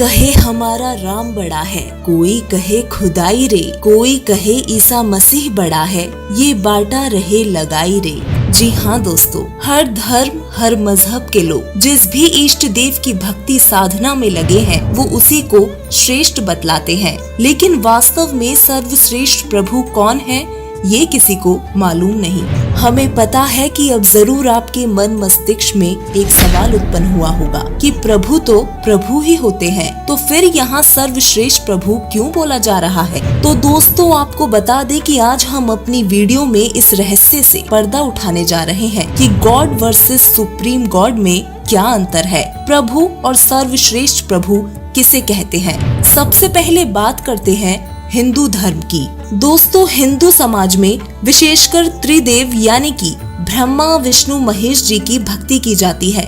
कहे हमारा राम बड़ा है, कोई कहे खुदाई रे, कोई कहे ईसा मसीह बड़ा है, ये बाटा रहे लगाई रे। जी हाँ दोस्तों, हर धर्म हर मजहब के लोग जिस भी इष्ट देव की भक्ति साधना में लगे हैं वो उसी को श्रेष्ठ बतलाते हैं, लेकिन वास्तव में सर्वश्रेष्ठ प्रभु कौन है ये किसी को मालूम नहीं। हमें पता है कि अब जरूर आपके मन मस्तिष्क में एक सवाल उत्पन्न हुआ होगा कि प्रभु तो प्रभु ही होते हैं, तो फिर यहाँ सर्वश्रेष्ठ प्रभु क्यों बोला जा रहा है। तो दोस्तों आपको बता दें कि आज हम अपनी वीडियो में इस रहस्य से पर्दा उठाने जा रहे हैं कि गॉड वर्सेस सुप्रीम गॉड में क्या अंतर है, प्रभु और सर्वश्रेष्ठ प्रभु किसे कहते हैं। सबसे पहले बात करते हैं हिंदू धर्म की। दोस्तों हिंदू समाज में विशेषकर त्रिदेव यानी कि ब्रह्मा विष्णु महेश जी की भक्ति की जाती है।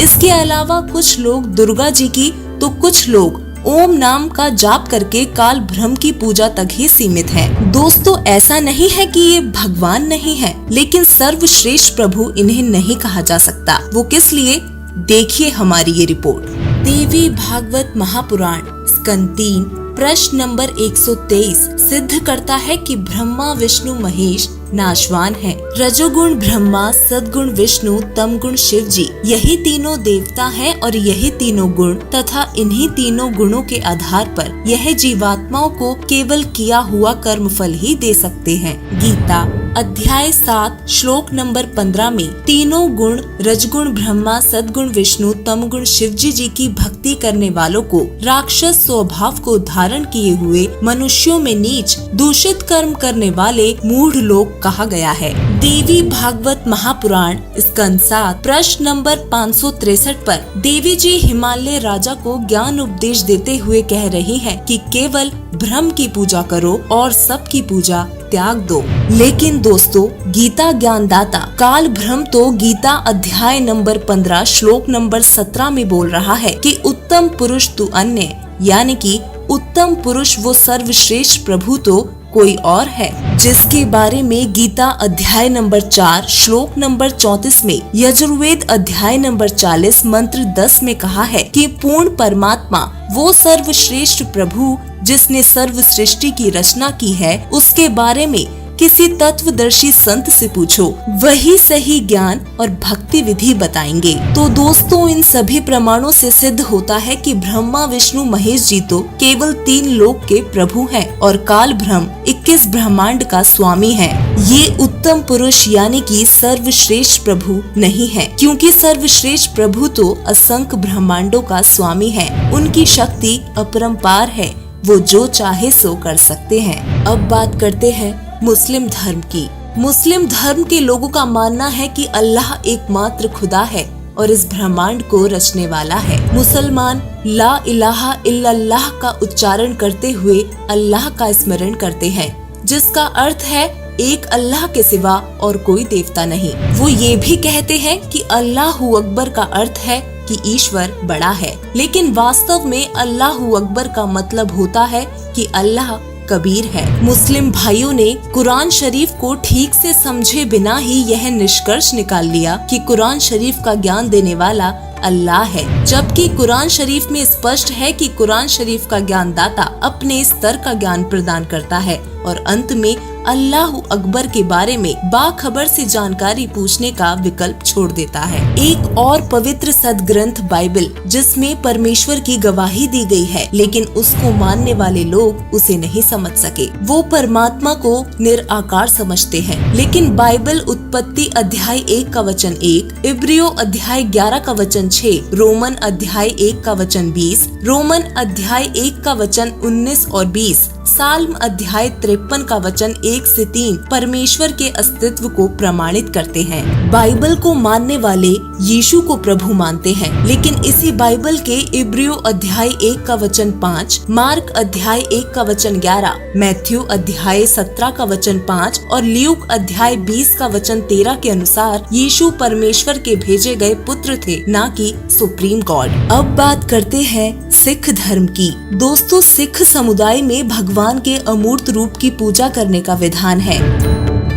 इसके अलावा कुछ लोग दुर्गा जी की तो कुछ लोग ओम नाम का जाप करके काल ब्रह्म की पूजा तक ही सीमित हैं। दोस्तों ऐसा नहीं है कि ये भगवान नहीं है, लेकिन सर्वश्रेष्ठ प्रभु इन्हें नहीं कहा जा सकता। वो किस लिए, देखिए हमारी ये रिपोर्ट। देवी भागवत महापुराण स्कंद 3 प्रश्न नंबर 123 सिद्ध करता है कि ब्रह्मा विष्णु महेश नाशवान है। रजोगुण ब्रह्मा, सद्गुण विष्णु, तमगुण शिव जी, यही तीनों देवता हैं और यही तीनों गुण तथा इन्हीं तीनों गुणों के आधार पर यह जीवात्माओं को केवल किया हुआ कर्मफल ही दे सकते हैं। गीता अध्याय 7 श्लोक नंबर 15 में तीनों गुण रजगुण ब्रह्मा, सद्गुण विष्णु, तमगुण शिवजी जी की भक्ति करने वालों को राक्षस स्वभाव को धारण किए हुए मनुष्यों में नीच दूषित कर्म करने वाले मूढ़ लोग कहा गया है। देवी भागवत महापुराण स्कंद 7 प्रश्न नंबर 563 पर देवी जी हिमालय राजा को ज्ञान उपदेश देते हुए कह रही हैं कि केवल ब्रह्म की पूजा करो और सबकी पूजा त्याग दो। लेकिन दोस्तों गीता ज्ञानदाता काल ब्रह्म तो गीता अध्याय नंबर 15 श्लोक नंबर 17 में बोल रहा है कि उत्तम पुरुष तु अन्य, यानी कि उत्तम पुरुष वो सर्वश्रेष्ठ प्रभु तो कोई और है, जिसके बारे में गीता अध्याय नंबर 4 श्लोक नंबर 34 में, यजुर्वेद अध्याय नंबर 40 मंत्र 10 में कहा है कि पूर्ण परमात्मा वो सर्वश्रेष्ठ प्रभु जिसने सर्व सृष्टि की रचना की है, उसके बारे में किसी तत्वदर्शी संत से पूछो, वही सही ज्ञान और भक्ति विधि बताएंगे। तो दोस्तों इन सभी प्रमाणों से सिद्ध होता है कि ब्रह्मा विष्णु महेश जी तो केवल 3 लोक के प्रभु हैं और काल ब्रह्म 21 ब्रह्मांड का स्वामी है। ये उत्तम पुरुष यानी कि सर्वश्रेष्ठ प्रभु नहीं है, क्योंकि सर्वश्रेष्ठ प्रभु तो असंख्य ब्रह्मांडों का स्वामी है। उनकी शक्ति अपरंपार है, वो जो चाहे सो कर सकते हैं। अब बात करते हैं मुस्लिम धर्म की। मुस्लिम धर्म के लोगों का मानना है कि अल्लाह एकमात्र खुदा है और इस ब्रह्मांड को रचने वाला है। मुसलमान ला इलाहा इल्लल्लाह का उच्चारण करते हुए अल्लाह का स्मरण करते हैं, जिसका अर्थ है एक अल्लाह के सिवा और कोई देवता नहीं। वो ये भी कहते हैं कि अल्लाहु अकबर का अर्थ है कि ईश्वर बड़ा है, लेकिन वास्तव में अल्लाहु अकबर का मतलब होता है कि अल्लाह कबीर है। मुस्लिम भाइयों ने कुरान शरीफ को ठीक से समझे बिना ही यह निष्कर्ष निकाल लिया कि कुरान शरीफ का ज्ञान देने वाला अल्लाह है, जबकि कुरान शरीफ में स्पष्ट है कि कुरान शरीफ का ज्ञानदाता अपने स्तर का ज्ञान प्रदान करता है और अंत में अल्लाहु अकबर के बारे में बाखबर से जानकारी पूछने का विकल्प छोड़ देता है। एक और पवित्र सदग्रंथ बाइबल जिसमें परमेश्वर की गवाही दी गई है, लेकिन उसको मानने वाले लोग उसे नहीं समझ सके। वो परमात्मा को निराकार समझते हैं, लेकिन बाइबल उत्पत्ति अध्याय 1 का वचन 1, इब्रियो अध्याय 11 का वचन 6, रोमन अध्याय 1 का वचन 20, रोमन अध्याय 1 का वचन 19 और 20, साल्म अध्याय 53 का वचन 1 से 3 परमेश्वर के अस्तित्व को प्रमाणित करते हैं। बाइबल को मानने वाले यीशु को प्रभु मानते हैं, लेकिन इसी बाइबल के इब्रियो अध्याय 1 का वचन 5, मार्क अध्याय 1 का वचन 11, मैथ्यू अध्याय 17 का वचन 5 और ल्यूक अध्याय 20 का वचन 13 के अनुसार यीशु परमेश्वर के भेजे गए पुत्र थे, न कि सुप्रीम गॉड। अब बात करते हैं सिख धर्म की। दोस्तों सिख समुदाय में भगवान के अमूर्त रूप की पूजा करने का विधान है।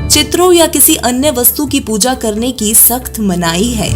चित्रों या किसी अन्य वस्तु की पूजा करने की सख्त मनाही है।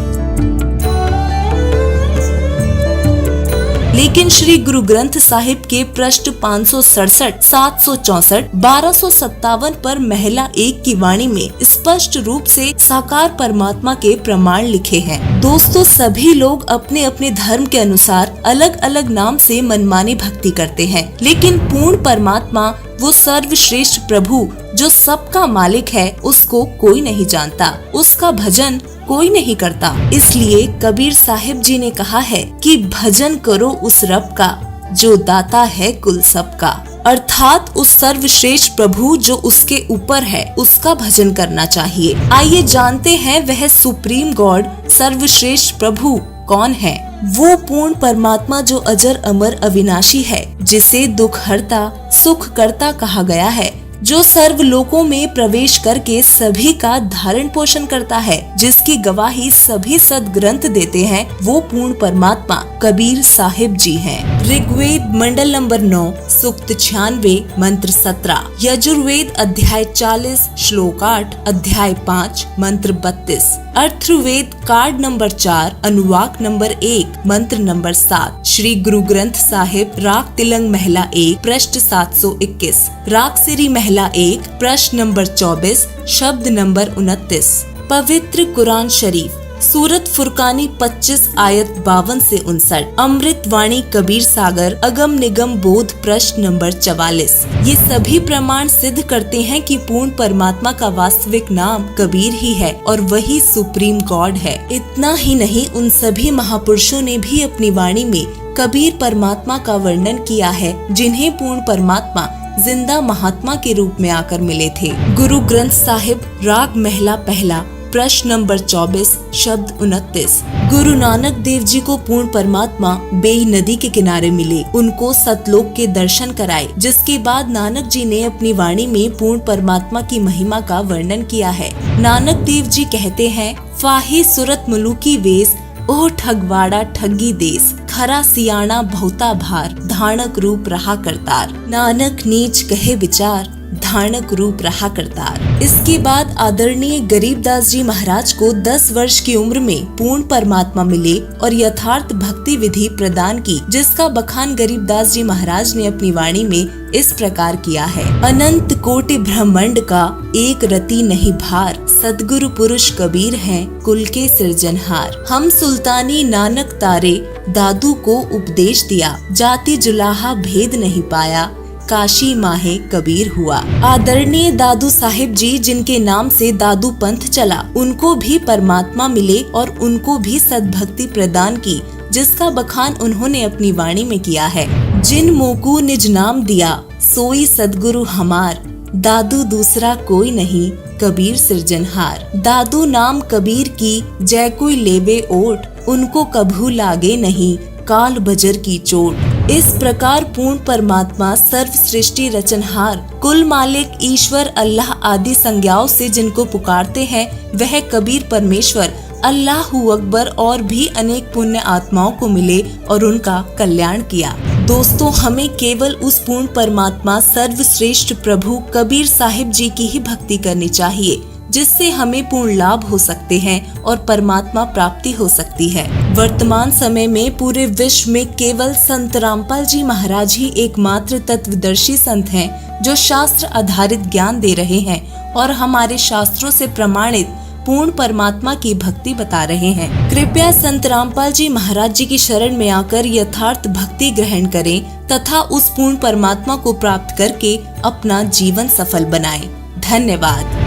लेकिन श्री गुरु ग्रंथ साहिब के पृष्ठ 567, 764, 1257 पर महिला 1 की वाणी में स्पष्ट रूप से साकार परमात्मा के प्रमाण लिखे हैं। दोस्तों, सभी लोग अपने अपने धर्म के अनुसार अलग अलग नाम से मनमानी भक्ति करते हैं, लेकिन पूर्ण परमात्मा, वो सर्वश्रेष्ठ प्रभु जो सबका मालिक है, उसको कोई नहीं जानता, उसका भजन कोई नहीं करता। इसलिए कबीर साहिब जी ने कहा है कि भजन करो उस रब का जो दाता है कुल सबका, अर्थात उस सर्वश्रेष्ठ प्रभु जो उसके ऊपर है, उसका भजन करना चाहिए। आइए जानते हैं वह सुप्रीम गॉड, सर्वश्रेष्ठ प्रभु कौन है। वो पूर्ण परमात्मा जो अजर अमर अविनाशी है, जिसे दुख हरता सुख करता कहा गया है, जो सर्व लोकों में प्रवेश करके सभी का धारण पोषण करता है, जिसकी गवाही सभी सदग्रंथ देते हैं, वो पूर्ण परमात्मा कबीर साहिब जी हैं। ऋग्वेद मंडल नंबर 9 सूक्त 96 मंत्र 17, यजुर्वेद अध्याय 40 श्लोक 8, अध्याय 5 मंत्र 32, अथर्ववेद कार्ड नंबर 4 अनुवाक नंबर 1 मंत्र नंबर 7, श्री गुरु ग्रंथ साहिब राग तिलंग महिला 1 पृष्ठ 721, राग सिरी महिला 1 प्रश्न नंबर 24 शब्द नंबर 29, पवित्र कुरान शरीफ सूरत फुरकानी 25 आयत 52 से 59, अमृत वाणी कबीर सागर अगम निगम बोध प्रश्न नंबर 44। ये सभी प्रमाण सिद्ध करते हैं कि पूर्ण परमात्मा का वास्तविक नाम कबीर ही है और वही सुप्रीम गॉड है। इतना ही नहीं, उन सभी महापुरुषों ने भी अपनी वाणी में कबीर परमात्मा का वर्णन किया है, जिन्हें पूर्ण परमात्मा जिंदा महात्मा के रूप में आकर मिले थे। गुरु ग्रंथ साहिब राग महला पहला प्रश्न नंबर 24 शब्द 29, गुरु नानक देव जी को पूर्ण परमात्मा बेई नदी के किनारे मिले, उनको सतलोक के दर्शन कराए, जिसके बाद नानक जी ने अपनी वाणी में पूर्ण परमात्मा की महिमा का वर्णन किया है। नानक देव जी कहते हैं, फाही सुरत मुलुकी वेश, ओह ठगवाड़ा ठगी देश, खरा सियाणा बहुता भार, धानक रूप रहा करतार, नानक नीच कहे विचार, धानक रूप रहा करतार। इसके बाद आदरणीय गरीबदास जी महाराज को 10 वर्ष की उम्र में पूर्ण परमात्मा मिले और यथार्थ भक्ति विधि प्रदान की, जिसका बखान गरीबदास जी महाराज ने अपनी वाणी में इस प्रकार किया है। अनंत कोटि ब्रह्मांड का एक रति नहीं भार, सदगुरु पुरुष कबीर हैं कुल के सृजनहार। हम सुल्तानी नानक तारे, दादू को उपदेश दिया, जाति जुलाहा भेद नहीं पाया, काशी माहे कबीर हुआ। आदरणीय दादू साहिब जी, जिनके नाम से दादू पंथ चला, उनको भी परमात्मा मिले और उनको भी सद्भक्ति प्रदान की, जिसका बखान उन्होंने अपनी वाणी में किया है। जिन मोकू निज नाम दिया, सोई सदगुरु हमार, दादू दूसरा कोई नहीं, कबीर सृजनहार। दादू नाम कबीर की, जय कोई लेवे ओट, उनको कभू लागे नहीं, काल बजर की चोट। इस प्रकार पूर्ण परमात्मा सर्व सृष्टि रचनहार, कुल मालिक ईश्वर अल्लाह आदि संज्ञाओं से जिनको पुकारते हैं, वह कबीर परमेश्वर अल्लाहू अकबर और भी अनेक पुण्य आत्माओं को मिले और उनका कल्याण किया। दोस्तों, हमें केवल उस पूर्ण परमात्मा सर्वश्रेष्ठ प्रभु कबीर साहिब जी की ही भक्ति करनी चाहिए, जिससे हमें पूर्ण लाभ हो सकते हैं और परमात्मा प्राप्ति हो सकती है। वर्तमान समय में पूरे विश्व में केवल संत रामपाल जी महाराज ही एकमात्र तत्वदर्शी संत हैं, जो शास्त्र आधारित ज्ञान दे रहे हैं और हमारे शास्त्रों से प्रमाणित पूर्ण परमात्मा की भक्ति बता रहे हैं। कृपया संत रामपाल जी महाराज जी की शरण में आकर यथार्थ भक्ति ग्रहण करें तथा उस पूर्ण परमात्मा को प्राप्त करके अपना जीवन सफल बनाएं। धन्यवाद।